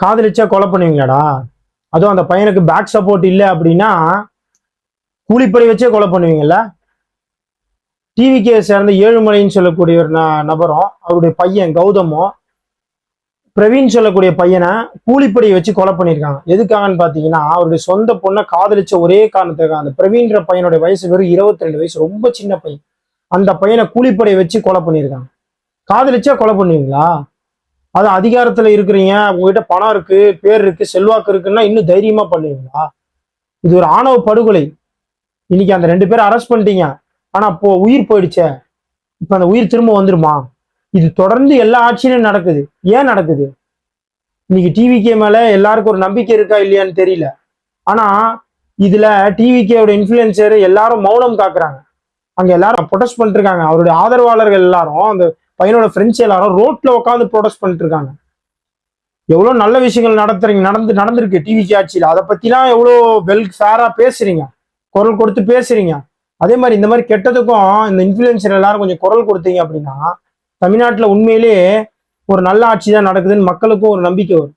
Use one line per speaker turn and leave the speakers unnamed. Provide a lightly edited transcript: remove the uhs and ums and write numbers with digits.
காதலிச்சா கொலை பண்ணுவீங்களாடா? அதுவும் அந்த பையனுக்கு பேக் சப்போர்ட் இல்லை அப்படின்னா கூலிப்படை வச்சே கொலை பண்ணுவீங்கல்ல? டிவிகே சேர்ந்த ஏழுமலைன்னு சொல்லக்கூடிய ஒரு நபரும் அவருடைய பையன் கௌதமும் பிரவீன் சொல்லக்கூடிய பையனை கூலிப்படையை வச்சு கொலை பண்ணியிருக்காங்க. எதுக்காகன்னு பாத்தீங்கன்னா அவருடைய சொந்த பொண்ணை காதலிச்ச ஒரே காரணத்துக்காக. அந்த பிரவீன்ற பையனுடைய வயசு வெறும் 22 வயசு, ரொம்ப சின்ன பையன். அந்த பையனை கூலிப்படையை வச்சு கொலை பண்ணியிருக்காங்க. காதலிச்சா கொலை பண்ணுவீங்களா? அது அதிகாரத்துல இருக்கிறீங்க, உங்ககிட்ட பணம் இருக்கு, பேர் இருக்கு, செல்வாக்கு இருக்குன்னா இன்னும் தைரியமா பண்ணுவீங்களா? இது ஒரு ஆணவ படுகொலை. இன்னைக்கு அந்த 2 பேரை அரெஸ்ட் பண்ணிட்டீங்க, ஆனா உயிர் போயிடுச்சே, இப்ப அந்த உயிர் திரும்ப வந்துருமா? இது தொடர்ந்து எல்லா ஆட்சியிலும் நடக்குது. ஏன் நடக்குது? இன்னைக்கு டிவிகே மேல எல்லாருக்கும் ஒரு நம்பிக்கை இருக்கா இல்லையான்னு தெரியல. ஆனா இதுல டிவிகேவோட இன்ஃபுளுசர் எல்லாரும் மௌனம் காக்குறாங்க. அங்க எல்லாரும் ப்ரொடெஸ்ட் பண்ணிட்டு இருக்காங்க. அவருடைய ஆதரவாளர்கள் எல்லாரும், அந்த பையனோட ஃப்ரெண்ட்ஸ் எல்லாரும் ரோட்ல உட்காந்து ப்ரொடெஸ்ட் பண்ணிட்டு இருக்காங்க. எவ்வளவு நல்ல விஷயங்கள் நடந்திருக்கு டிவிகே ஆட்சியில. அதை பத்திலாம் எவ்வளவு ஃபேரா பேசுறீங்க, குரல் கொடுத்து பேசுறீங்க. அதே மாதிரி இந்த மாதிரி கெட்டதுக்கும் இந்த இன்ஃபுளுசர் எல்லாரும் கொஞ்சம் குரல் கொடுத்தீங்க அப்படின்னா தமிழ்நாட்டுல உண்மையிலேயே ஒரு நல்ல ஆட்சி தான் நடக்குதுன்னு மக்களுக்கும் ஒரு நம்பிக்கை வரும்.